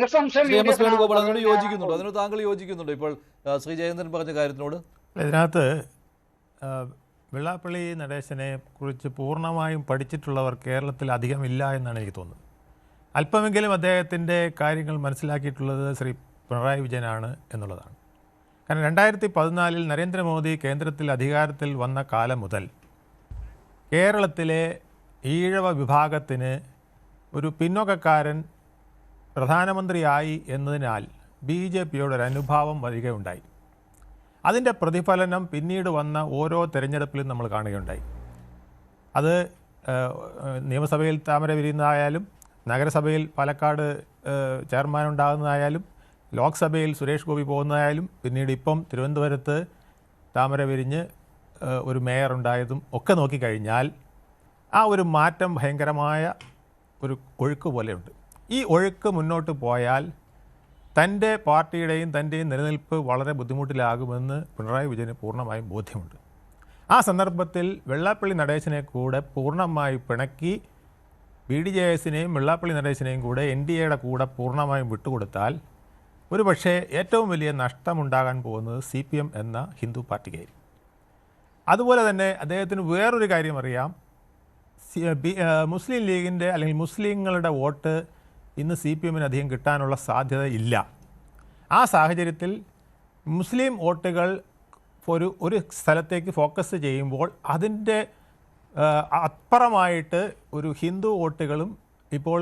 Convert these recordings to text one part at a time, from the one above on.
നിസ്സംശയം Shri M S UDF-നാണ് Venugopal അതിനോട് പറയുന്നത് യോജിക്കുന്നുണ്ടോ? അതിനോട് താങ്കൾ യോജിക്കുന്നുണ്ടോ ഇപ്പോൾ ശ്രീ ജയേന്ദ്രൻ പറഞ്ഞ കാര്യത്തിനോട്? ഇതിനകത്ത് വെള്ളാപ്പള്ളി നടേശനെ കുറിച്ച് പൂർണ്ണമായും പഠിച്ചിട്ടുള്ളവർ കേരളത്തിൽ അധികം ഇല്ല എന്നാണ് എനിക്ക് തോന്നുന്നത്. അല്പമെങ്കിലും അദ്ദേഹത്തിൻ്റെ കാര്യങ്ങൾ മനസ്സിലാക്കിയിട്ടുള്ളത് ശ്രീ പിണറായി വിജയനാണ് എന്നുള്ളതാണ്. കാരണം 2014 നരേന്ദ്രമോദി കേന്ദ്രത്തിൽ അധികാരത്തിൽ വന്ന കാലം മുതൽ കേരളത്തിലെ ഈഴവ വിഭാഗത്തിന് ഒരു പിന്നോക്കക്കാരൻ പ്രധാനമന്ത്രിയായി എന്നതിനാൽ BJPയോടൊരു അനുഭാവം വരികയുണ്ടായി. അതിൻ്റെ പ്രതിഫലനം പിന്നീട് വന്ന ഓരോ തെരഞ്ഞെടുപ്പിലും നമ്മൾ കാണുകയുണ്ടായി. അത് നിയമസഭയിൽ താമര വിരിയുന്നതായാലും, നഗരസഭയിൽ പാലക്കാട് ചെയർമാൻ ഉണ്ടാകുന്നതായാലും, ലോക്സഭയിൽ സുരേഷ് ഗോപി പോകുന്നതായാലും, പിന്നീട് ഇപ്പം തിരുവനന്തപുരത്ത് താമര വിരിഞ്ഞ് ഒരു മേയർ ഉണ്ടായതും ഒക്കെ നോക്കിക്കഴിഞ്ഞാൽ ആ ഒരു മാറ്റം ഭയങ്കരമായ ഒരു ഒഴുക്ക് പോലെയുണ്ട്. ഈ ഒഴുക്ക് മുന്നോട്ട് പോയാൽ തൻ്റെ പാർട്ടിയുടെയും തൻ്റെയും നിലനിൽപ്പ് വളരെ ബുദ്ധിമുട്ടിലാകുമെന്ന് പിണറായി വിജയന് പൂർണ്ണമായും ബോധ്യമുണ്ട്. ആ സന്ദർഭത്തിൽ വെള്ളാപ്പള്ളി നടേശനെ കൂടെ പൂർണ്ണമായി പിണക്കി BDJSനെയും വെള്ളാപ്പള്ളി നടേശനെയും കൂടെ NDAയുടെ കൂടെ പൂർണ്ണമായും വിട്ടുകൊടുത്താൽ ഒരു പക്ഷേ ഏറ്റവും വലിയ നഷ്ടമുണ്ടാകാൻ പോകുന്നത് CPM എന്ന ഹിന്ദു പാർട്ടിക്കായിരിക്കും. അതുപോലെ തന്നെ അദ്ദേഹത്തിന് വേറൊരു കാര്യം അറിയാം. മുസ്ലിം ലീഗിൻ്റെ അല്ലെങ്കിൽ മുസ്ലിങ്ങളുടെ വോട്ട് ഇന്ന് CPMന് അധികം കിട്ടാനുള്ള സാധ്യത ഇല്ല. ആ സാഹചര്യത്തിൽ മുസ്ലിം വോട്ടുകൾ ഒരു സ്ഥലത്തേക്ക് ഫോക്കസ് ചെയ്യുമ്പോൾ അതിൻ്റെ അപ്പുറമായിട്ട് ഒരു ഹിന്ദു വോട്ടുകളും ഇപ്പോൾ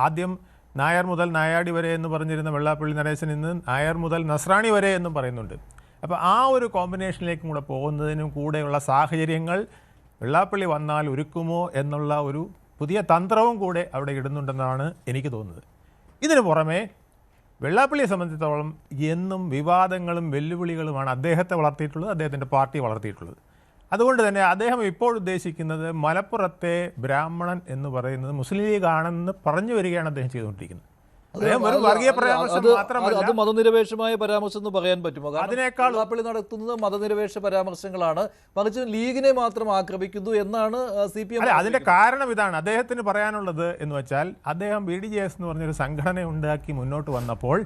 ആദ്യം നായർ മുതൽ നായാടി വരെ എന്ന് പറഞ്ഞിരുന്ന വെള്ളാപ്പള്ളി നടേശൻ ഇന്ന് നായർ മുതൽ നസ്രാണി വരെ എന്നും പറയുന്നുണ്ട്. അപ്പോൾ ആ ഒരു കോമ്പിനേഷനിലേക്കും കൂടെ പോകുന്നതിനും കൂടെയുള്ള സാഹചര്യങ്ങൾ വെള്ളാപ്പള്ളി വന്നാൽ ഒരുക്കുമോ എന്നുള്ള ഒരു പുതിയ തന്ത്രവും കൂടെ അവിടെ ഇടുന്നുണ്ടെന്നാണ് എനിക്ക് തോന്നുന്നത്. ഇതിനു പുറമെ വെള്ളാപ്പള്ളിയെ സംബന്ധിച്ചിടത്തോളം എന്നും വിവാദങ്ങളും വെല്ലുവിളികളുമാണ് അദ്ദേഹത്തെ വളർത്തിയിട്ടുള്ളത്, അദ്ദേഹത്തിൻ്റെ പാർട്ടി വളർത്തിയിട്ടുള്ളത്. അതുകൊണ്ട് തന്നെ അദ്ദേഹം ഇപ്പോൾ ഉദ്ദേശിക്കുന്നത് മലപ്പുറത്തെ ബ്രാഹ്മണൻ എന്ന് പറയുന്നത് മുസ്ലിം ലീഗാണെന്ന് പറഞ്ഞു വരികയാണ് അദ്ദേഹം ചെയ്തുകൊണ്ടിരിക്കുന്നത്. അത് മതനിരപേക്ഷമായ പരാമർശം എന്ന് പറയാൻ പറ്റുമോ? അതിനേക്കാൾ വെള്ളാപ്പള്ളി നടത്തുന്നത് മതനിരപേക്ഷ പരാമർശങ്ങളാണ്, മറിച്ച് ലീഗിനെ മാത്രം ആക്രമിക്കുന്നു എന്നാണ് CPM. അതിന്റെ കാരണം ഇതാണ് അദ്ദേഹത്തിന് പറയാനുള്ളത് എന്ന് വെച്ചാൽ, അദ്ദേഹം BDJS എന്ന് പറഞ്ഞൊരു സംഘടന ഉണ്ടാക്കി മുന്നോട്ട് വന്നപ്പോൾ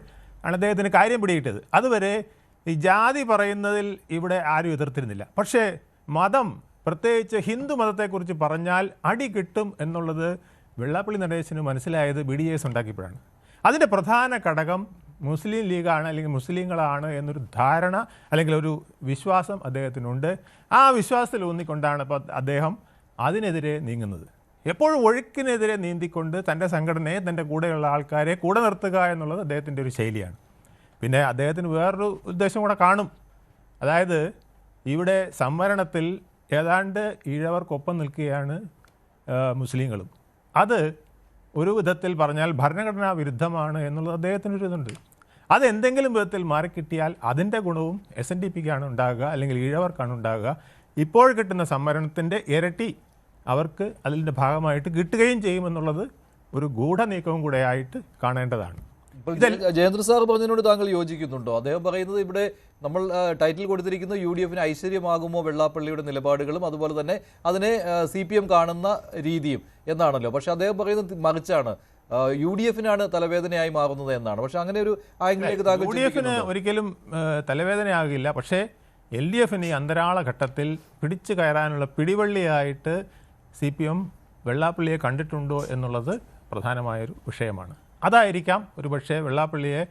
ആണ് അദ്ദേഹത്തിന് കാര്യം പിടികിട്ടത്. അതുവരെ ഈ ജാതി പറയുന്നതിൽ ഇവിടെ ആരും എതിർത്തിരുന്നില്ല. പക്ഷേ മതം, പ്രത്യേകിച്ച് ഹിന്ദു മതത്തെക്കുറിച്ച് പറഞ്ഞാൽ അടി കിട്ടും എന്നുള്ളത് വെള്ളാപ്പള്ളി നടേശന് മനസ്സിലായത് BDJS ഉണ്ടാക്കിയപ്പോഴാണ്. അതിൻ്റെ പ്രധാന ഘടകം മുസ്ലിം ലീഗാണ് അല്ലെങ്കിൽ മുസ്ലിങ്ങളാണ് എന്നൊരു ധാരണ അല്ലെങ്കിൽ ഒരു വിശ്വാസം അദ്ദേഹത്തിനുണ്ട്. ആ വിശ്വാസത്തിൽ ഊന്നിക്കൊണ്ടാണ് ഇപ്പോൾ അദ്ദേഹം അതിനെതിരെ നീങ്ങുന്നത്. എപ്പോഴും ഒഴുക്കിനെതിരെ നീന്തിക്കൊണ്ട് തൻ്റെ സംഘടനയെ, തൻ്റെ കൂടെയുള്ള ആൾക്കാരെ കൂടെ നിർത്തുക എന്നുള്ളത് അദ്ദേഹത്തിൻ്റെ ഒരു ശൈലിയാണ്. പിന്നെ അദ്ദേഹത്തിന് വേറൊരു ഉദ്ദേശം കൂടെ കാണും. അതായത് ഇവിടെ സംവരണത്തിൽ ഏതാണ്ട് ഈഴവർക്കൊപ്പം നിൽക്കുകയാണ് മുസ്ലിങ്ങളും. അത് ഒരു വിധത്തിൽ പറഞ്ഞാൽ ഭരണഘടനാ വിരുദ്ധമാണ് എന്നുള്ളത് അദ്ദേഹത്തിനൊരു ഇതുണ്ട്. അതെന്തെങ്കിലും വിധത്തിൽ മാറിക്കിട്ടിയാൽ അതിൻ്റെ ഗുണവും SNDPക്കാണ് ഉണ്ടാകുക, അല്ലെങ്കിൽ ഈഴവർക്കാണ് ഉണ്ടാകുക. ഇപ്പോൾ കിട്ടുന്ന സംവരണത്തിൻ്റെ ഇരട്ടി അവർക്ക് അതിൻ്റെ ഭാഗമായിട്ട് കിട്ടുകയും ചെയ്യുമെന്നുള്ളത് ഒരു ഗൂഢനീക്കവും കൂടെ ആയിട്ട് കാണേണ്ടതാണ്. ജയേന്ദ്ര സാർ പറഞ്ഞതിനോട് താങ്കൾ യോജിക്കുന്നുണ്ടോ? അദ്ദേഹം പറയുന്നത് ഇവിടെ നമ്മൾ ടൈറ്റിൽ കൊടുത്തിരിക്കുന്നത് UDFന് ഐശ്വര്യമാകുമോ വെള്ളാപ്പള്ളിയുടെ നിലപാടുകളും അതുപോലെ തന്നെ അതിനെ CPM കാണുന്ന രീതിയും എന്നാണല്ലോ. പക്ഷെ അദ്ദേഹം പറയുന്നത് മറിച്ചാണ്, UDFനാണ് തലവേദനയായി മാറുന്നത് എന്നാണ്. പക്ഷെ അങ്ങനെ ഒരു ആംഗിളിലേക്ക് താങ്കൾ UDFന് ഒരിക്കലും തലവേദനയാകില്ല. പക്ഷേ LDFന് ഈ അന്തരാള ഘട്ടത്തിൽ പിടിച്ചു കയറാനുള്ള പിടിവള്ളിയായിട്ട് CPM വെള്ളാപ്പള്ളിയെ കണ്ടിട്ടുണ്ടോ എന്നുള്ളത് പ്രധാനമായൊരു വിഷയമാണ്. അതായിരിക്കാം ഒരു പക്ഷേ വെള്ളാപ്പള്ളിയെ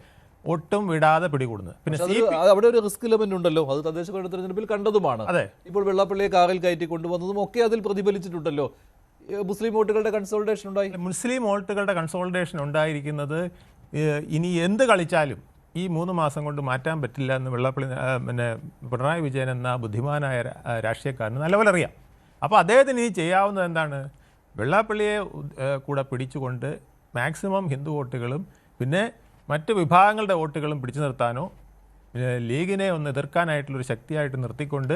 ഒട്ടും വിടാതെ പിടികൂടുന്നത്. പിന്നെ അവിടെ ഒരു റിസ്ക് എലമെന്റ് ഉണ്ടല്ലോ, അത് തദ്ദേശ തെരഞ്ഞെടുപ്പിൽ കണ്ടതുമാണ്. അതെ, ഇപ്പോൾ വെള്ളാപ്പള്ളിയെ കാറിൽ കയറ്റി കൊണ്ടുവന്നതും ഒക്കെ അതിൽ പ്രതിഫലിച്ചിട്ടുണ്ടല്ലോ. മുസ്ലിം വോട്ടുകളുടെ കൺസോളിഡേഷൻ ഉണ്ടായി. മുസ്ലിം വോട്ടുകളുടെ കൺസോളിഡേഷൻ ഉണ്ടായിരിക്കുന്നത് ഇനി എന്ത് കളിച്ചാലും ഈ 3 മാസം കൊണ്ട് മാറ്റാൻ പറ്റില്ല എന്ന് വെള്ളാപ്പള്ളി പിണറായി വിജയൻ എന്ന ബുദ്ധിമാനായ രാഷ്ട്രീയക്കാരന് നല്ലപോലെ അറിയാം. അപ്പോൾ അദ്ദേഹത്തിന് ഇനി ചെയ്യാവുന്നത് എന്താണ്? വെള്ളാപ്പള്ളിയെ കൂടെ പിടിച്ചുകൊണ്ട് മാക്സിമം ഹിന്ദു വോട്ടുകളും പിന്നെ മറ്റ് വിഭാഗങ്ങളുടെ വോട്ടുകളും പിടിച്ചു നിർത്താനോ ലീഗിനെ ഒന്ന് എതിർക്കാനായിട്ടുള്ളൊരു ശക്തിയായിട്ട് നിർത്തിക്കൊണ്ട്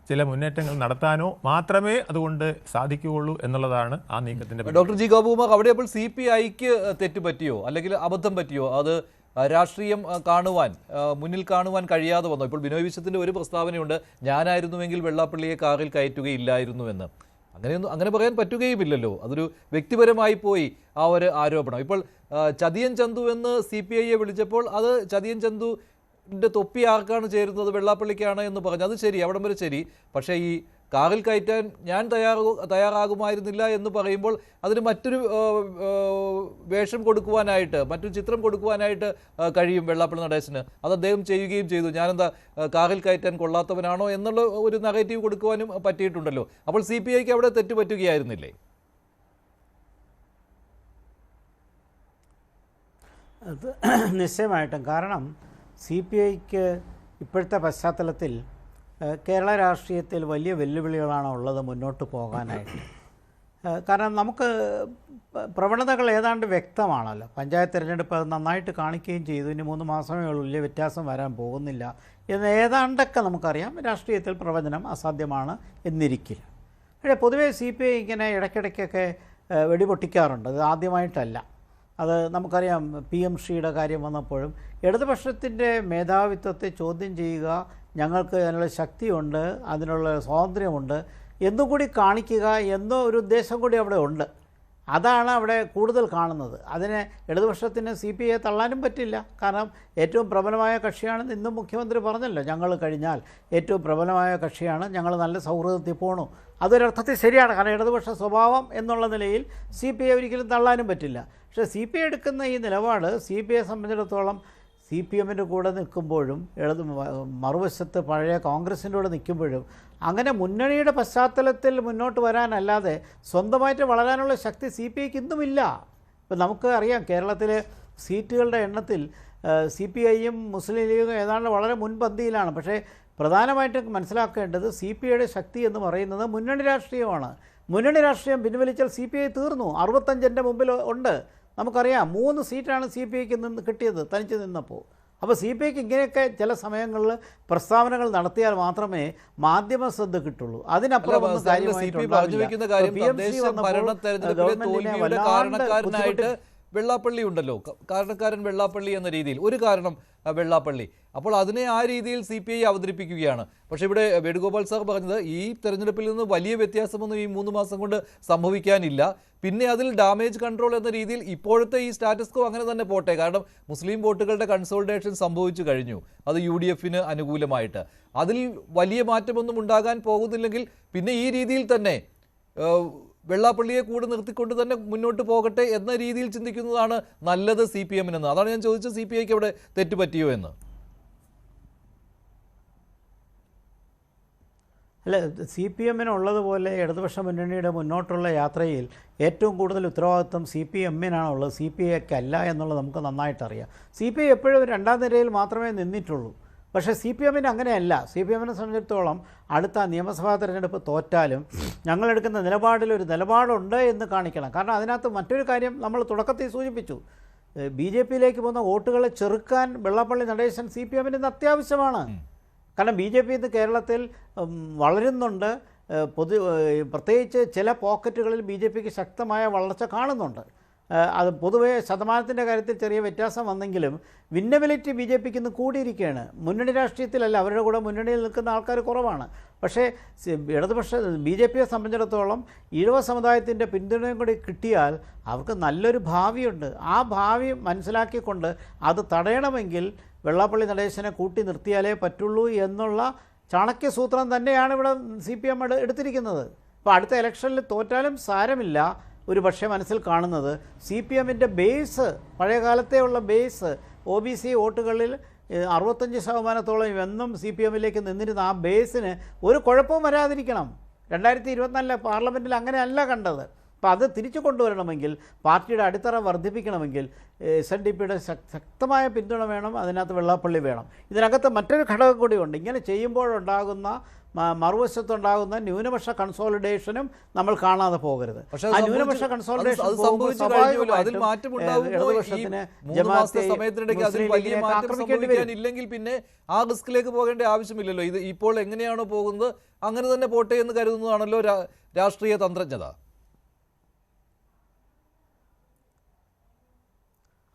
ചില മുന്നേറ്റങ്ങൾ നടത്താനോ മാത്രമേ അതുകൊണ്ട് സാധിക്കുകയുള്ളൂ എന്നുള്ളതാണ് ആ നീക്കത്തിൻ്റെ. ഡോക്ടർ ജി ഗോപകുമാർ, അവിടെ അപ്പോൾ CPIക്ക് തെറ്റ് പറ്റിയോ അല്ലെങ്കിൽ അബദ്ധം പറ്റിയോ? അത് രാഷ്ട്രീയം മുന്നിൽ കാണുവാൻ കഴിയാതെ വന്നു. ഇപ്പോൾ ബിനോയ് വിശ്വത്തിൻ്റെ ഒരു പ്രസ്താവനയുണ്ട്, ഞാനായിരുന്നുവെങ്കിൽ വെള്ളാപ്പള്ളിയെ കാറിൽ കയറ്റുകയില്ലായിരുന്നുവെന്ന്. അങ്ങനെ പറയാൻ പറ്റുകയുമില്ലല്ലോ. അതൊരു വ്യക്തിപരമായി പോയി ആ ഒരു ആരോപണം. ഇപ്പോൾ ചതിയൻ ചന്തു എന്ന് CPIയെ വിളിച്ചപ്പോൾ അത് ചതിയൻ ചന്തുവിൻ്റെ തൊപ്പി ആർക്കാണ് ചേരുന്നത്, വെള്ളാപ്പള്ളിക്കാണ് എന്ന് പറഞ്ഞു. അത് ശരി, അവിടം വരെ ശരി. പക്ഷേ ഈ കാറിൽ കയറ്റാൻ ഞാൻ തയ്യാറാകുമായിരുന്നില്ല എന്ന് പറയുമ്പോൾ അതിന് മറ്റൊരു വേഷം കൊടുക്കുവാനായിട്ട്, മറ്റൊരു ചിത്രം കൊടുക്കുവാനായിട്ട് കഴിയും വെള്ളാപ്പള്ളി നടേശന്. അത് അദ്ദേഹം ചെയ്യുകയും ചെയ്തു. ഞാനെന്താ കാറിൽ കയറ്റാൻ കൊള്ളാത്തവനാണോ എന്നുള്ള ഒരു നറേറ്റീവ് കൊടുക്കുവാനും പറ്റിയിട്ടുണ്ടല്ലോ. അപ്പോൾ CPIക്ക് അവിടെ തെറ്റുപറ്റുകയായിരുന്നില്ലേ? അത് നിശ്ചയമായിട്ടും. കാരണം CPIക്ക് ഇപ്പോഴത്തെ പശ്ചാത്തലത്തിൽ കേരള രാഷ്ട്രീയത്തിൽ വലിയ വെല്ലുവിളികളാണ് ഉള്ളത് മുന്നോട്ട് പോകാനായിട്ട്. കാരണം നമുക്ക് പ്രവണതകൾ ഏതാണ്ട് വ്യക്തമാണല്ലോ. പഞ്ചായത്ത് തിരഞ്ഞെടുപ്പ് അത് നന്നായിട്ട് കാണിക്കുകയും ചെയ്തു. ഇനി 3 മാസമേ ഉള്ളൂ, വലിയ വ്യത്യാസം വരാൻ പോകുന്നില്ല എന്ന് ഏതാണ്ടൊക്കെ നമുക്കറിയാം. രാഷ്ട്രീയത്തിൽ പ്രവചനം അസാധ്യമാണ് എന്നിരിക്കില്ല. പക്ഷേ പൊതുവേ CPI ഇങ്ങനെ ഇടയ്ക്കിടയ്ക്കൊക്കെ വെടിപൊട്ടിക്കാറുണ്ട്. അത് ആദ്യമായിട്ടല്ല. അത് നമുക്കറിയാം. PM ശ്രീയുടെ കാര്യം വന്നപ്പോഴും ഇടതുപക്ഷത്തിൻ്റെ മേധാവിത്വത്തെ ചോദ്യം ചെയ്യുക, ഞങ്ങൾക്ക് അതിനുള്ള ശക്തിയുണ്ട്, അതിനുള്ള സ്വാതന്ത്ര്യമുണ്ട് എന്നുകൂടി കാണിക്കുക എന്ന ഒരു ഉദ്ദേശം കൂടി അവിടെ ഉണ്ട്. അതാണ് അവിടെ കൂടുതൽ കാണുന്നത്. അതിനെ ഇടതുപക്ഷത്തിന് CPIയെ തള്ളാനും പറ്റില്ല. കാരണം ഏറ്റവും പ്രബലമായ കക്ഷിയാണെന്ന് ഇന്നും മുഖ്യമന്ത്രി പറഞ്ഞല്ലോ. ഞങ്ങൾ കഴിഞ്ഞാൽ ഏറ്റവും പ്രബലമായ കക്ഷിയാണ്, ഞങ്ങൾ നല്ല സൗഹൃദത്തിൽ പോകണു. അതൊരർത്ഥത്തിൽ ശരിയാണ്. കാരണം ഇടതുപക്ഷ സ്വഭാവം എന്നുള്ള നിലയിൽ CPI ഒരിക്കലും തള്ളാനും പറ്റില്ല. പക്ഷേ CPI എടുക്കുന്ന ഈ നിലപാട് CPIയെ സംബന്ധിച്ചിടത്തോളം CPMൻ്റെ കൂടെ നിൽക്കുമ്പോഴും മറുവശത്ത് പഴയ കോൺഗ്രസിൻ്റെ കൂടെ നിൽക്കുമ്പോഴും അങ്ങനെ മുന്നണിയുടെ പശ്ചാത്തലത്തിൽ മുന്നോട്ട് വരാനല്ലാതെ സ്വന്തമായിട്ട് വളരാനുള്ള ശക്തി CPIക്ക് ഇന്നുമില്ല. ഇപ്പം നമുക്ക് അറിയാം, കേരളത്തിലെ സീറ്റുകളുടെ എണ്ണത്തിൽ CPIയും മുസ്ലിം ലീഗും ഏതാണ്ട് വളരെ മുൻപന്തിയിലാണ്. പക്ഷേ പ്രധാനമായിട്ടും മനസ്സിലാക്കേണ്ടത് CPIയുടെ ശക്തി എന്ന് പറയുന്നത് മുന്നണി രാഷ്ട്രീയമാണ്. മുന്നണി രാഷ്ട്രീയം പിൻവലിച്ചാൽ CPI തീർന്നു. 65 മുമ്പിൽ ഉണ്ട്. നമുക്കറിയാം 3 സീറ്റാണ് CPIക്ക് കിട്ടിയത് തനിച്ച് നിന്നപ്പോൾ. അപ്പോൾ CPIക്ക് ഇങ്ങനെയൊക്കെ ചില സമയങ്ങളിൽ പ്രസ്താവനകൾ നടത്തിയാൽ മാത്രമേ മാധ്യമ ശ്രദ്ധ കിട്ടുള്ളൂ. അതിനപ്പുറം വെള്ളാപ്പള്ളി ഉണ്ടല്ലോ, കാരണക്കാരൻ വെള്ളാപ്പള്ളി എന്ന രീതിയിൽ ഒരു കാരണം വെള്ളാപ്പള്ളി. അപ്പോൾ അതിനെ ആ രീതിയിൽ CPI അവതരിപ്പിക്കുകയാണ്. പക്ഷേ ഇവിടെ വേണുഗോപാൽ സാർ പറഞ്ഞത് ഈ തെരഞ്ഞെടുപ്പിൽ നിന്ന് വലിയ വ്യത്യാസമൊന്നും ഈ 3 മാസം കൊണ്ട് സംഭവിക്കാനില്ല. പിന്നെ അതിൽ ഡാമേജ് കൺട്രോൾ എന്ന രീതിയിൽ ഇപ്പോഴത്തെ ഈ സ്റ്റാറ്റസ് കോ അങ്ങനെ തന്നെ പോട്ടെ. കാരണം മുസ്ലിം വോട്ടുകളുടെ കൺസോളിഡേഷൻ സംഭവിച്ചു കഴിഞ്ഞു, അത് UDFന് അനുകൂലമായിട്ട്. അതിൽ വലിയ മാറ്റമൊന്നും ഉണ്ടാകാൻ പോകുന്നില്ലെങ്കിൽ പിന്നെ ഈ രീതിയിൽ തന്നെ വെള്ളാപ്പള്ളിയെ കൂടെ നിർത്തിക്കൊണ്ട് തന്നെ മുന്നോട്ട് പോകട്ടെ എന്ന രീതിയിൽ ചിന്തിക്കുന്നതാണ് നല്ലത് CPMനെന്ന്. അതാണ് ഞാൻ ചോദിച്ചത്, CPIക്ക് അവിടെ തെറ്റുപറ്റിയോ എന്ന്. അല്ല, CPMനുള്ളതുപോലെ ഇടതുപക്ഷ മുന്നണിയുടെ മുന്നോട്ടുള്ള യാത്രയിൽ ഏറ്റവും കൂടുതൽ ഉത്തരവാദിത്വം CPMനാണുള്ളത്, CPIക്കല്ല എന്നുള്ളത് നമുക്ക് നന്നായിട്ടറിയാം. CPI എപ്പോഴും 2ാം നിരയിൽ മാത്രമേ നിന്നിട്ടുള്ളൂ. പക്ഷേ CPMന് അങ്ങനെയല്ല. CPMനെ സംബന്ധിച്ചിടത്തോളം അടുത്ത നിയമസഭാ തെരഞ്ഞെടുപ്പ് തോറ്റാലും ഞങ്ങളെടുക്കുന്ന നിലപാടിലൊരു നിലപാടുണ്ട് എന്ന് കാണിക്കണം. കാരണം അതിനകത്ത് മറ്റൊരു കാര്യം നമ്മൾ തുടക്കത്തിൽ സൂചിപ്പിച്ചു. BJPയിലേക്ക് പോകുന്ന വോട്ടുകളെ ചെറുക്കാൻ വെള്ളാപ്പള്ളി നടേശൻ CPMന് ഇന്ന് അത്യാവശ്യമാണ്. കാരണം BJP ഇന്ന് കേരളത്തിൽ വളരുന്നുണ്ട്. പ്രത്യേകിച്ച് ചില പോക്കറ്റുകളിൽ BJPക്ക് ശക്തമായ വളർച്ച കാണുന്നുണ്ട്. അത് പൊതുവേ ശതമാനത്തിൻ്റെ കാര്യത്തിൽ ചെറിയ വ്യത്യാസം വന്നെങ്കിലും വിന്നബിലിറ്റി BJPക്ക് ഇന്ന് കൂടിയിരിക്കുകയാണ്. മുന്നണി രാഷ്ട്രീയത്തിലല്ല, അവരുടെ കൂടെ മുന്നണിയിൽ നിൽക്കുന്ന ആൾക്കാർ കുറവാണ്. പക്ഷേ ഇടതുപക്ഷ BJPയെ സംബന്ധിച്ചിടത്തോളം ഈഴവ സമുദായത്തിൻ്റെ പിന്തുണയും കൂടി കിട്ടിയാൽ അവർക്ക് നല്ലൊരു ഭാവിയുണ്ട്. ആ ഭാവി മനസ്സിലാക്കിക്കൊണ്ട് അത് തടയണമെങ്കിൽ വെള്ളാപ്പള്ളി നടേശനെ കൂട്ടി നിർത്തിയാലേ പറ്റുള്ളൂ എന്നുള്ള ചാണക്യസൂത്രം തന്നെയാണ് ഇവിടെ CPM എടുത്തിരിക്കുന്നത്. അപ്പോൾ അടുത്ത ഇലക്ഷനിൽ തോറ്റാലും സാരമില്ല. ഒരു പക്ഷേ മനസ്സിൽ കാണുന്നത് CPMൻ്റെ ബേസ്, പഴയ കാലത്തെ ഉള്ള ബേസ്, OBC വോട്ടുകളിൽ 65% എന്നും CPMലേക്ക് നിന്നിരുന്ന ആ ബേസിന് ഒരു കുഴപ്പവും വരാതിരിക്കണം. 2024 പാർലമെൻറ്റിൽ അങ്ങനെയല്ല കണ്ടത്. അപ്പോൾ അത് തിരിച്ചു കൊണ്ടുവരണമെങ്കിൽ, പാർട്ടിയുടെ അടിത്തറ വർദ്ധിപ്പിക്കണമെങ്കിൽ SNDPയുടെ ശക്തമായ പിന്തുണ വേണം. അതിനകത്ത് വെള്ളാപ്പള്ളി വേണം. ഇതിനകത്ത് മറ്റൊരു ഘടകം കൂടിയുണ്ട്. ഇങ്ങനെ ചെയ്യുമ്പോഴുണ്ടാകുന്ന മറുവശത്തുണ്ടാകുന്ന ന്യൂനപക്ഷ കൺസോളിഡേഷനും നമ്മൾ കാണാതെ പോകരുത്. ആ ന്യൂനപക്ഷ കൺസോളിഡേഷൻ ഇല്ലെങ്കിൽ പിന്നെ ആ റിസ്കിലേക്ക് പോകേണ്ട ആവശ്യമില്ലല്ലോ. ഇത് ഇപ്പോൾ എങ്ങനെയാണോ പോകുന്നത് അങ്ങനെ തന്നെ പോട്ടെ എന്ന് കരുതുന്നതാണല്ലോ രാഷ്ട്രീയ തന്ത്രജ്ഞത.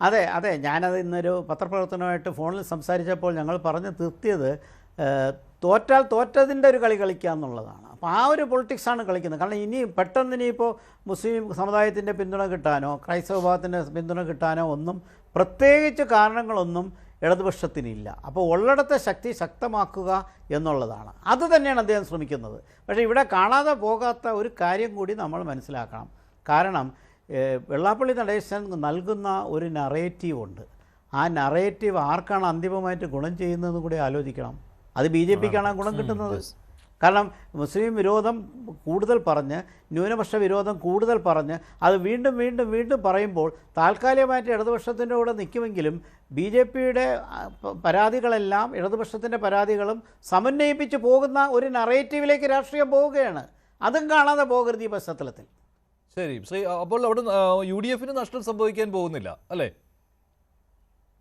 അതെ ഞാനത് ഇന്നൊരു പത്രപ്രവർത്തനമായിട്ട് ഫോണിൽ സംസാരിച്ചപ്പോൾ ഞങ്ങൾ പറഞ്ഞു നിർത്തിയത് തോറ്റാൽ തോറ്റതിൻ്റെ ഒരു കളി കളിക്കുക എന്നുള്ളതാണ്. അപ്പോൾ ആ ഒരു പൊളിറ്റിക്സാണ് കളിക്കുന്നത്. കാരണം ഇനി പെട്ടെന്ന് ഇനിയിപ്പോൾ മുസ്ലിം സമുദായത്തിൻ്റെ പിന്തുണ കിട്ടാനോ ക്രൈസ്തവ വിഭാഗത്തിൻ്റെ പിന്തുണ കിട്ടാനോ ഒന്നും പ്രത്യേകിച്ച് കാരണങ്ങളൊന്നും ഇടതുപക്ഷത്തിനില്ല. അപ്പോൾ ഉള്ളിടത്തെ ശക്തി ശക്തമാക്കുക എന്നുള്ളതാണ്. അത് തന്നെയാണ് അദ്ദേഹം ശ്രമിക്കുന്നത്. പക്ഷേ ഇവിടെ കാണാതെ പോകാത്ത ഒരു കാര്യം കൂടി നമ്മൾ മനസ്സിലാക്കണം. കാരണം വെള്ളാപ്പള്ളി നടേശൻ നൽകുന്ന ഒരു നറേറ്റീവ് ഉണ്ട്. ആ നറേറ്റീവ് ആർക്കാണ് അന്തിമമായിട്ട് ഗുണം ചെയ്യുന്നതെന്ന് കൂടി ആലോചിക്കണം. അത് ബി ജെ പിക്കാണ് ഗുണം കിട്ടുന്നത്. കാരണം മുസ്ലിം വിരോധം കൂടുതൽ പറഞ്ഞ് ന്യൂനപക്ഷ വിരോധം കൂടുതൽ പറഞ്ഞ് അത് വീണ്ടും വീണ്ടും വീണ്ടും പറയുമ്പോൾ താൽക്കാലികമായിട്ട് ഇടതുപക്ഷത്തിൻ്റെ കൂടെ നിൽക്കുമെങ്കിലും ബി ജെ പിയുടെ പരാതികളെല്ലാം ഇടതുപക്ഷത്തിൻ്റെ പരാതികളും സമന്വയിപ്പിച്ച് പോകുന്ന ഒരു നറേറ്റീവിലേക്ക് രാഷ്ട്രീയം പോവുകയാണ്. അതും കാണാതെ പോകരുത് ഈ പശ്ചാത്തലത്തിൽ. ശരി, അപ്പോൾ അവിടെ UDF നഷ്ടം സംഭവിക്കാൻ പോകുന്നില്ല അല്ലേ?